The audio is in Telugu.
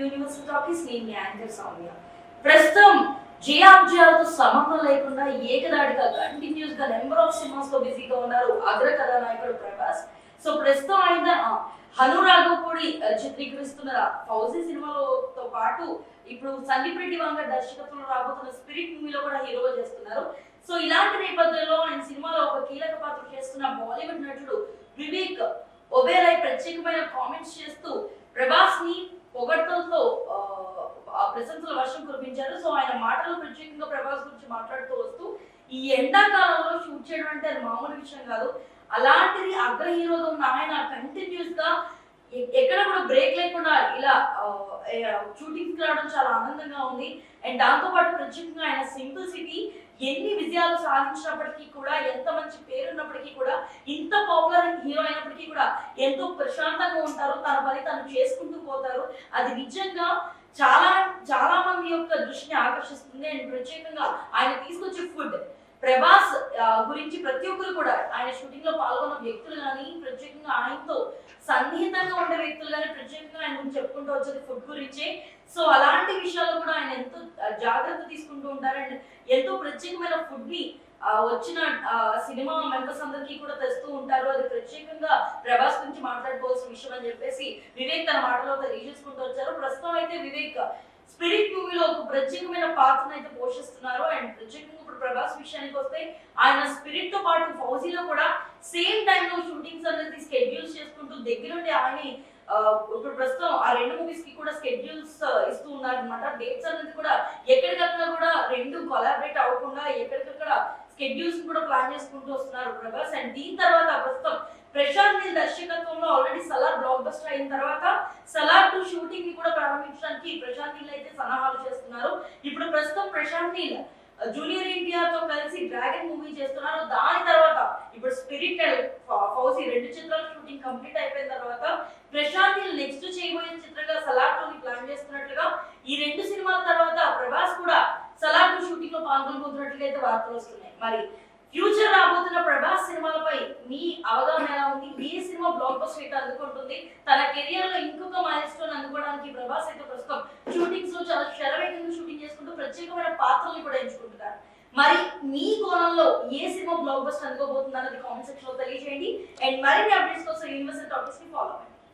యూనివర్సల్ టాకీస్ నేను యాంకర్ సౌమ్య. ప్రస్తుతం జయాబ్జయాలతో సంబంధం లేకుండా ఏకదాడిగా కంటిన్యూస్ గా నెంబర్ ఆఫ్ సినిమాస్ తో బిజీగా ఉన్నారు అగ్ర కథానాయకుడు ప్రభాస్. సో ప్రస్తుతం ఆయన హనురాఘవపూడి చిత్రీకరిస్తున్న ఫౌజీ సినిమాతో పాటు ఇప్పుడు సందీప్ రెడ్డి వంగ దర్శకత్వంలో రాబోతున్న స్పిరిట్ మూవీలో కూడా హీరోగా చేస్తున్నారు. సో ఇలాంటి నేపథ్యంలో ఆయన సినిమాలో ఒక కీలక పాత్ర చేస్తున్న బాలీవుడ్ నటుడు వివేక్ ఒబెరాయ్ ప్రత్యేకమైన కామెంట్స్ చేస్తూ ప్రభాస్ ని పొగడ్తలతో ప్రశంసల వర్షం కురిపించారు. సో ఆయన మాటలు ప్రత్యేకంగా ప్రభాస్ గురించి మాట్లాడుతూ వస్తూ ఈ ఎండాకాలంలో షూట్ చేయడం అంటే అది మామూలు విషయం కాదు. అలాంటిది అగ్ర హీరోగా ఉన్న ఆయన కంటిన్యూస్ గా ఎక్కడ కూడా బ్రేక్ లేకుండా ఇలా షూటింగ్స్ రావడం చాలా ఆనందంగా ఉంది. అండ్ దాంతో పాటు ప్రత్యేకంగా ఆయన సింప్లిసిటీ ఎన్ని విజయాలు సాధించినప్పటికీ కూడా, ఎంత మంచి పేరున్నప్పటికీ కూడా, ఇంత పాపులర్ హీరో అయినప్పటికీ కూడా ఎంతో ప్రశాంతంగా ఉంటారు. తన పని తను చేసుకుంటూ పోతారు. అది నిజంగా చాలా చాలా మంది యొక్క దృష్టిని ఆకర్షిస్తుంది. అండ్ ప్రత్యేకంగా ఆయన తీసుకొచ్చే ఫుడ్, ప్రభాస్ గురించి ప్రతి ఒక్కరు కూడా ఆయన షూటింగ్ లో పాల్గొన్న వ్యక్తులు కానీ, ప్రత్యేకంగా ఆయనతో సన్నిహితంగా ఉండే వ్యక్తులు కానీ ప్రత్యేకంగా ఆయన గురించి చెప్పుకుంటూ వచ్చేది ఫుడ్ గురించే. సో అలాంటి విషయాల్లో కూడా ఆయన ఎంతో జాగ్రత్త తీసుకుంటూ ఉంటారు. అండ్ ఎంతో ప్రత్యేకమైన ఫుడ్ ని వచ్చిన సినిమా మెంబర్స్ అందరికీ కూడా తెస్తూ ఉంటారు. అది ప్రత్యేకంగా ప్రభాస్ గురించి మాట్లాడుకోవాల్సిన విషయం అని చెప్పేసి వివేక్ తన మాటలో తెలియజేసుకుంటూ వచ్చారు. ప్రస్తుతం అయితే వివేక్ స్పిరిట్ మూవీలో ఒక ప్రత్యేకమైన పాత్రను అయితే పోషిస్తున్నారు. అండ్ ప్రత్యేకంగా ఇప్పుడు ప్రభాస్ విషయానికి వస్తే ఆయన స్పిరిట్ తో పాటు ఫౌజీలో కూడా సేమ్ టైమ్ లో షూటింగ్స్ అనేది స్కెడ్యూల్స్ చేసుకుంటూ దగ్గరుండి ఆయన ఇప్పుడు ప్రస్తుతం ఆ రెండు మూవీస్ కి కూడా స్కెడ్యూల్స్ ఇస్తూ ఉన్నారు అనమాట. డేట్స్ అనేది కూడా ఎక్కడికక్కడ కూడా రెండు కొలాబరేట్ అవ్వకుండా ఎక్కడికక్కడ స్కెడ్యూల్స్ కూడా ప్లాన్ చేసుకుంటూ వస్తున్నారు ప్రభాస్. అండ్ దీని తర్వాత ప్రస్తుతం ప్రశాంత్ నీల్ దర్శకత్వంలో ఆల్రెడీ సలార్ బ్లాక్ బస్టర్ అయిన తర్వాత సలార్ 2 షూటింగ్ ని కూడా ప్రారంభించడానికి ప్రశాంత్ నీల్ అయితే సన్నాహాలు చేస్తున్నారు. ఇప్పుడు ప్రస్తుతం ప్రశాంత్ నీల్ జూనియర్ ఎన్టీఆర్ కలిసి డ్రాగన్ మూవీ చేస్తున్నారు. దాని తర్వాత ఇప్పుడు స్పిరిట్ ఫౌజీ 2 చిత్రాల షూటింగ్ కంప్లీట్ అయిపోయిన తర్వాత ప్రశాంత్ నీల్ నెక్స్ట్ చేయబోయే చిత్రంగా సలార్ 2 ని ప్లాన్ చేస్తున్నట్లుగా, ఈ 2 సినిమాల తర్వాత ప్రభాస్ కూడా సలార్ 2 షూటింగ్ లో పాల్గొనబోతున్నట్లుగా అయితే వార్తలు వస్తున్నాయి. మరి ఫ్యూచర్ రాబోతున్న ప్రభాస్ సినిమాలపై మీ అవగాహన ఎలా ఉంది? ఏ సినిమా బ్లాక్ బస్టర్ అయితే అందుకుంటుంది? తన కెరియర్ లో ఇంకొక మైల్ స్టోన్ అందుకోవడానికి ప్రభాస్ అయితే ప్రస్తుతం షూటింగ్స్ లో చాలా శరవేగంగా షూటింగ్ చేసుకుంటూ ప్రత్యేకమైన పాత్రలు కూడా ఎంచుకుంటున్నారు. మరి మీ కోణంలో ఏ సినిమా బ్లాక్ బస్టర్ అందుకోబోతుంది అన్నది కామెంట్ సెక్షన్ లో తెలియజేయండి. అండ్ మరిన్ని అప్డేట్స్ కోసం యూనివర్సల్ టాకీస్ ని ఫాలో అవ్వండి.